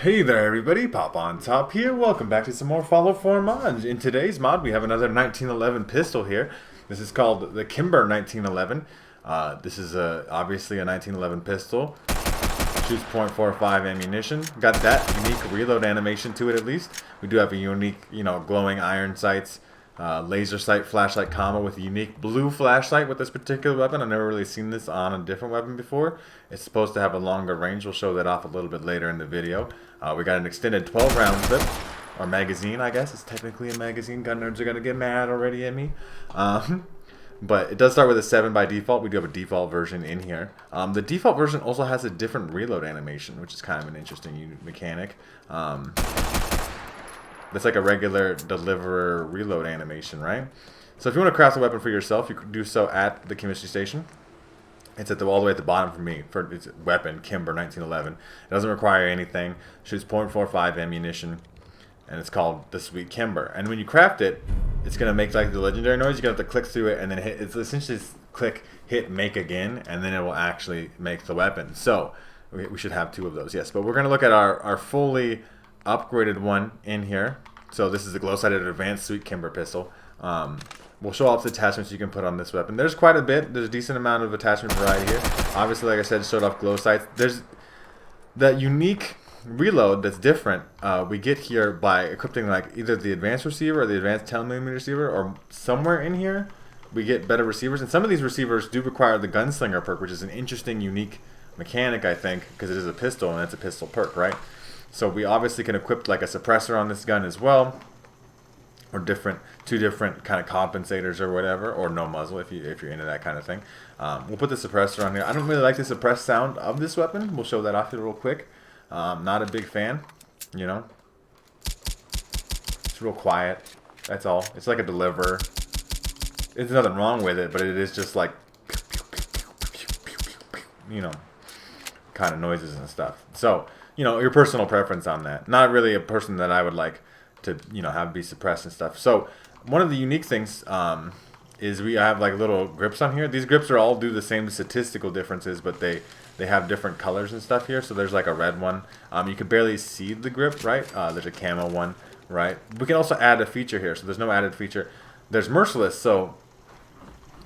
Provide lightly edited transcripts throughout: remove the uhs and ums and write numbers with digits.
Hey there everybody, Popontop here. Welcome back to some more Follow 4 mods. In today's mod we have another 1911 pistol here. This is called the Kimber 1911. This is obviously a 1911 pistol. Shoots .45 ammunition. Got that unique reload animation to it at least. We do have a unique, glowing iron sights. Laser sight flashlight combo with a unique blue flashlight with this particular weapon. I've never really seen this on a different weapon before. It's supposed to have a longer range. We'll show that off a little bit later in the video. We got an extended 12 round clip, or magazine I guess. It's technically a magazine. Gun nerds are going to get mad already at me. But it does start with a 7 by default. We do have a default version in here. The default version also has a different reload animation, which is kind of an interesting mechanic. That's like a regular deliverer reload animation, right? So if you want to craft a weapon for yourself, you can do so at the chemistry station. It's all the way at the bottom for me, for its weapon, Kimber 1911. It doesn't require anything. Shoots .45 ammunition, and it's called the Sweet Kimber. And when you craft it, it's going to make like the legendary noise. You're going to have to click through it, and then it's essentially click, hit, make again, and then it will actually make the weapon. So we should have 2 of those, yes. But we're going to look at our fully upgraded one in here. So this is the glow-sighted advanced Sweet Kimber pistol. We'll show off the attachments you can put on this weapon. There's quite a bit. There's a decent amount of attachment variety here. Obviously, like I said, showed off glow sights. There's that unique reload that's different. We get here by equipping like either the advanced receiver or the advanced 10mm receiver, or somewhere in here we get better receivers. And some of these receivers do require the gunslinger perk, which is an interesting, unique mechanic, I think, because it is a pistol and it's a pistol perk, right? So we obviously can equip like a suppressor on this gun as well, or 2 different kind of compensators or whatever, or no muzzle if you're into that kind of thing. We'll put the suppressor on here. I don't really like the suppressed sound of this weapon. We'll show that off here real quick. Not a big fan, It's real quiet. That's all. It's like a deliverer. There's nothing wrong with it, but it is just like, kind of noises and stuff. So, your personal preference on that. Not really a person that I would like to, have be suppressed and stuff. So, one of the unique things is we have like little grips on here. These grips are all do the same statistical differences, but they have different colors and stuff here. So there's like a red one. You can barely see the grip, right? There's a camo one, right? We can also add a feature here. So there's no added feature. There's Merciless. So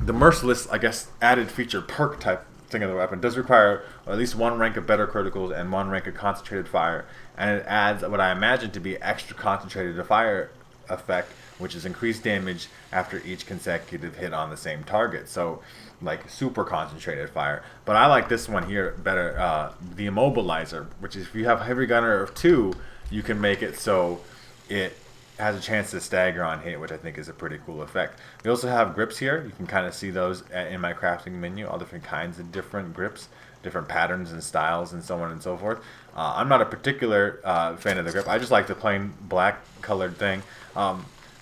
the Merciless, I guess, added feature perk type thing of the weapon does require at least 1 rank of better criticals and 1 rank of concentrated fire, and it adds what I imagine to be extra concentrated fire effect, which is increased damage after each consecutive hit on the same target. So like super concentrated fire. But I like this one here better, the immobilizer, which is if you have heavy gunner of 2, you can make it so it has a chance to stagger on hit, which I think is a pretty cool effect. We also have grips here. You can kind of see those in my crafting menu, all different kinds of different grips, different patterns and styles and so on and so forth. I'm not a particular fan of the grip. I just like the plain black colored thing.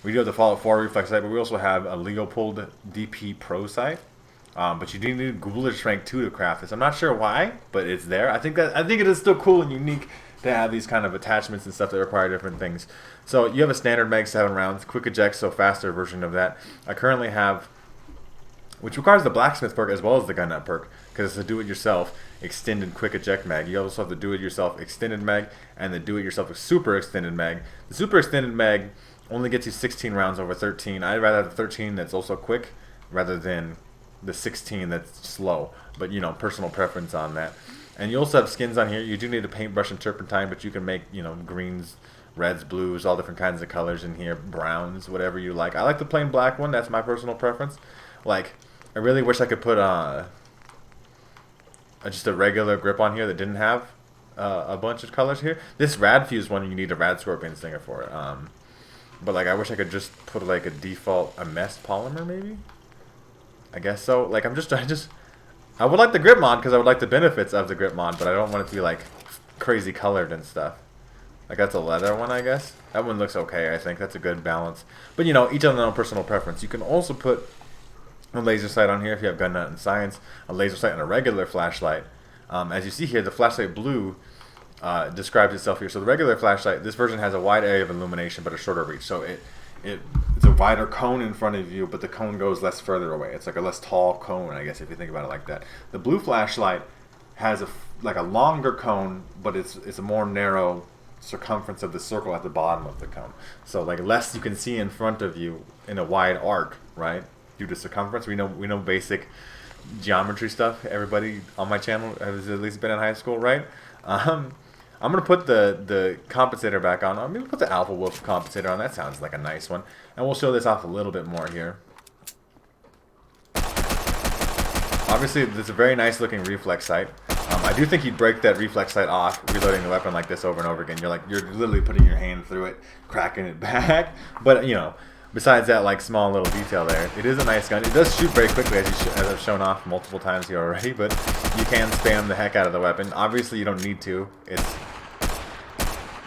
We do have the Fallout 4 reflex sight, but we also have a Leopold DP Pro sight. But you do need Ghoulish rank 2 to craft this. I'm not sure why, but it's there. I think it is still cool and unique to have these kind of attachments and stuff that require different things. So you have a standard mag 7 rounds, quick eject, so faster version of that. I currently have, which requires the blacksmith perk as well as the gun nut perk, because it's a do-it-yourself extended quick eject mag. You also have the do-it-yourself extended mag and the do-it-yourself super extended mag. The super extended mag only gets you 16 rounds over 13. I'd rather have the 13 that's also quick rather than the 16 that's slow, but personal preference on that. And you also have skins on here. You do need a paintbrush and turpentine, but you can make greens, reds, blues, all different kinds of colors in here, browns, whatever you like. I like the plain black one. That's my personal preference. Like, I really wish I could put just a regular grip on here that didn't have a bunch of colors here. This rad fuse one, you need a rad scorpion stinger for it. But like, I wish I could just put like a default mess polymer maybe. I guess so. Like, I would like the grip mod because I would like the benefits of the grip mod, but I don't want it to be like crazy colored and stuff. Like, that's a leather one, I guess. That one looks okay, I think. That's a good balance. But each on their own personal preference. You can also put a laser sight on here if you have gun nut and science, a laser sight and a regular flashlight. As you see here, the flashlight blue describes itself here. So the regular flashlight, this version has a wide area of illumination but a shorter reach. So it's a wider cone in front of you, but the cone goes less further away. It's like a less tall cone, I guess, if you think about it like that. The blue flashlight has like a longer cone, but it's a more narrow circumference of the circle at the bottom of the cone. So like less you can see in front of you in a wide arc, right? Due to circumference, we know basic geometry stuff. Everybody on my channel has at least been in high school, right? I'm gonna put the compensator back on. I'm gonna put the Alpha Wolf compensator on. That sounds like a nice one. And we'll show this off a little bit more here. Obviously, there's a very nice looking reflex sight. I do think you'd break that reflex sight off, reloading the weapon like this over and over again. You're literally putting your hand through it, cracking it back. But you know, besides that like small little detail there, it is a nice gun. It does shoot very quickly, as I've shown off multiple times here already. But you can spam the heck out of the weapon. Obviously, you don't need to.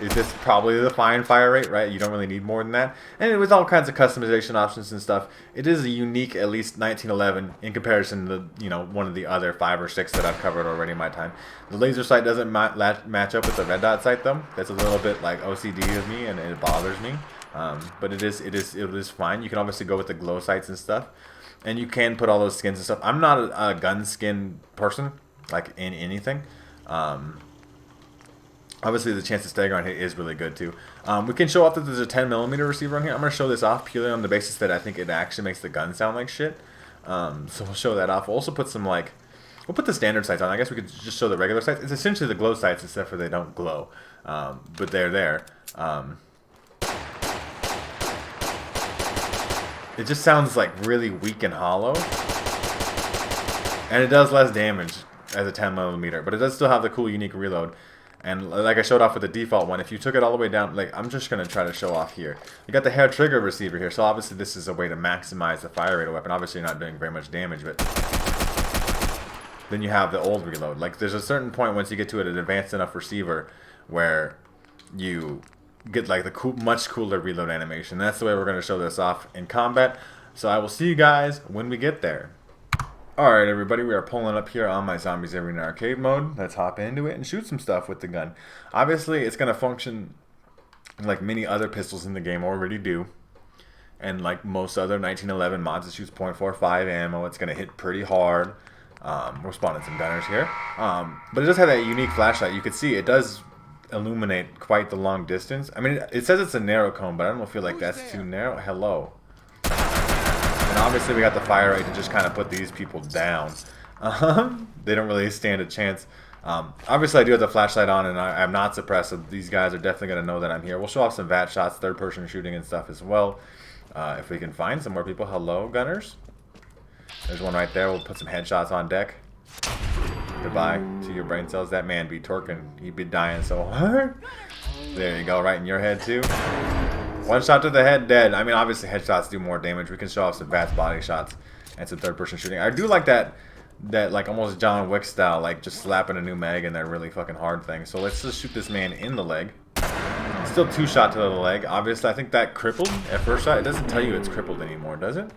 It's just probably the fine fire rate, right? You don't really need more than that. And with all kinds of customization options and stuff, it is a unique, at least 1911, in comparison to, you know, one of the other 5 or 6 that I've covered already in my time. The laser sight doesn't match up with the red dot sight, though. That's a little bit like OCD of me, and it bothers me. But it is fine. You can obviously go with the glow sights and stuff. And you can put all those skins and stuff. I'm not a gun skin person, like in anything. Obviously, the chance to stagger on hit is really good, too. We can show off that there's a 10mm receiver on here. I'm going to show this off purely on the basis that I think it actually makes the gun sound like shit. So we'll show that off. We'll also put some, like... We'll put the standard sights on. I guess we could just show the regular sights. It's essentially the glow sights, except for they don't glow. But they're there. It just sounds, like, really weak and hollow. And it does less damage as a 10mm. But it does still have the cool, unique reload. And like I showed off with the default one, if you took it all the way down, like I'm just going to try to show off here. You got the hair trigger receiver here, so obviously this is a way to maximize the fire rate of the weapon. Obviously you're not doing very much damage, but then you have the old reload. Like there's a certain point once you get to an advanced enough receiver where you get like the much cooler reload animation. That's the way we're going to show this off in combat. So I will see you guys when we get there. Alright everybody, we are pulling up here on my Zombies Arena arcade mode. Let's hop into it and shoot some stuff with the gun. Obviously, it's going to function like many other pistols in the game already do. And like most other 1911 mods, it shoots .45 ammo. It's going to hit pretty hard. We're spawning some gunners here. But it does have that unique flashlight. You can see it does illuminate quite the long distance. I mean, it says it's a narrow cone, but I don't feel like that's too narrow. Hello. And obviously we got the fire rate to just kind of put these people down. They don't really stand a chance. Obviously I do have the flashlight on and I'm not suppressed, so these guys are definitely going to know that I'm here. We'll show off some VAT shots, third person shooting and stuff as well. If we can find some more people. Hello, gunners. There's one right there. We'll put some headshots on deck. Goodbye to your brain cells. That man be torquing. He'd be dying so hard. There you go, right in your head too. One shot to the head, dead. I mean, obviously headshots do more damage. We can show off some VATS body shots and some third-person shooting. I do like that like almost John Wick style, like just slapping a new mag in that really fucking hard thing. So let's just shoot this man in the leg. Still 2-shot to the leg. Obviously, I think that crippled at first shot. It doesn't tell you it's crippled anymore, does it?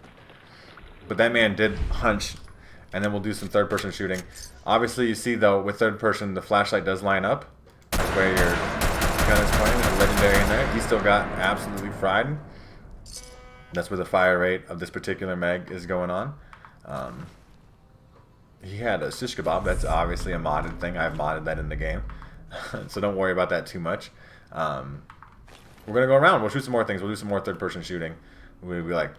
But that man did hunch. And then we'll do some third-person shooting. Obviously, you see though, with third-person, the flashlight does line up. That's where your gun is pointing. There's a legendary in there. He still got absolutely fried. That's where the fire rate of this particular mag is going on. He had a shish kebab. That's obviously a modded thing. I've modded that in the game. So don't worry about that too much. We're going to go around. We'll shoot some more things. We'll do some more third-person shooting. We'll be like,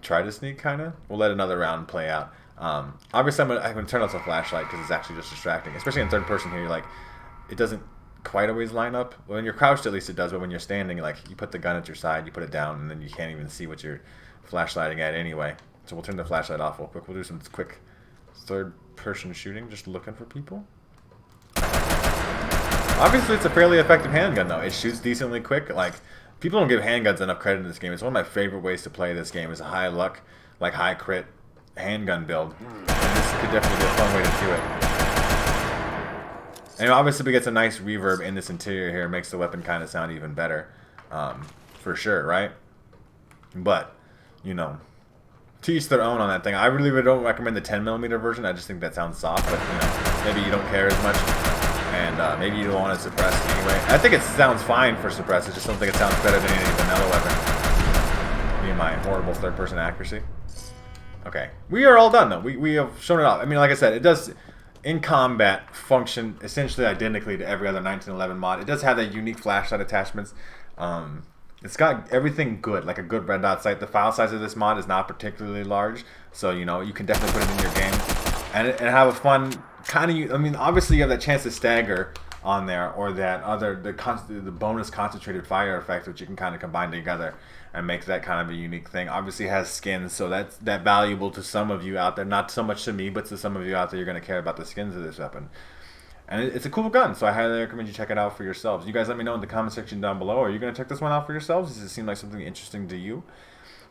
try to sneak, kind of. We'll let another round play out. Obviously, I'm going to turn off the flashlight because it's actually just distracting. Especially in third person here, you're like, it doesn't quite always line up. When you're crouched, at least it does. But when you're standing, like, you put the gun at your side, you put it down, and then you can't even see what you're flashlighting at anyway. So we'll turn the flashlight off real quick. We'll do some quick third person shooting, just looking for people. Obviously, it's a fairly effective handgun, though. It shoots decently quick. Like, people don't give handguns enough credit in this game. It's one of my favorite ways to play this game. Is a high luck, like high crit handgun build. And this could definitely be a fun way to do it. And obviously, we get some nice reverb in this interior here. It makes the weapon kind of sound even better, for sure, right? But, you know, to each their own on that thing. I really don't recommend the 10mm version. I just think that sounds soft. But you know, maybe you don't care as much. And maybe you don't want to suppress it anyway. I think it sounds fine for suppress. I just don't think it sounds better than any vanilla weapon. Me and my horrible third-person accuracy. Okay, we are all done though. We have shown it off. I mean, like I said, it does. in combat function essentially identically to every other 1911 mod. It does have that unique flashlight attachments. It's got everything good, like a good red dot sight. The file size of this mod is not particularly large, so you know you can definitely put it in your game and have a fun kind of. I mean, obviously you have that chance to stagger on there, or that other the bonus concentrated fire effect, which you can kind of combine together and make that kind of a unique thing. Obviously it has skins, so that's valuable to some of you out there. Not so much to me, but to some of you out there, you're going to care about the skins of this weapon. And it's a cool gun, so I highly recommend you check it out for yourselves. You guys let me know in the comment section down below. Are you going to check this one out for yourselves? Does it seem like something interesting to you?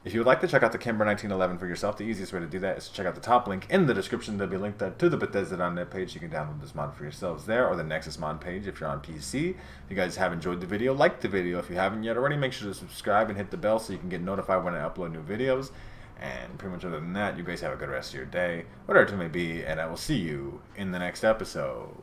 If you would like to check out the Kimber 1911 for yourself, the easiest way to do that is to check out the top link in the description. There'll be a link to the Bethesda.net page. You can download this mod for yourselves there, or the Nexus mod page if you're on PC. If you guys have enjoyed the video, like the video. If you haven't yet already, make sure to subscribe and hit the bell so you can get notified when I upload new videos. And pretty much other than that, you guys have a good rest of your day, whatever it may be, and I will see you in the next episode.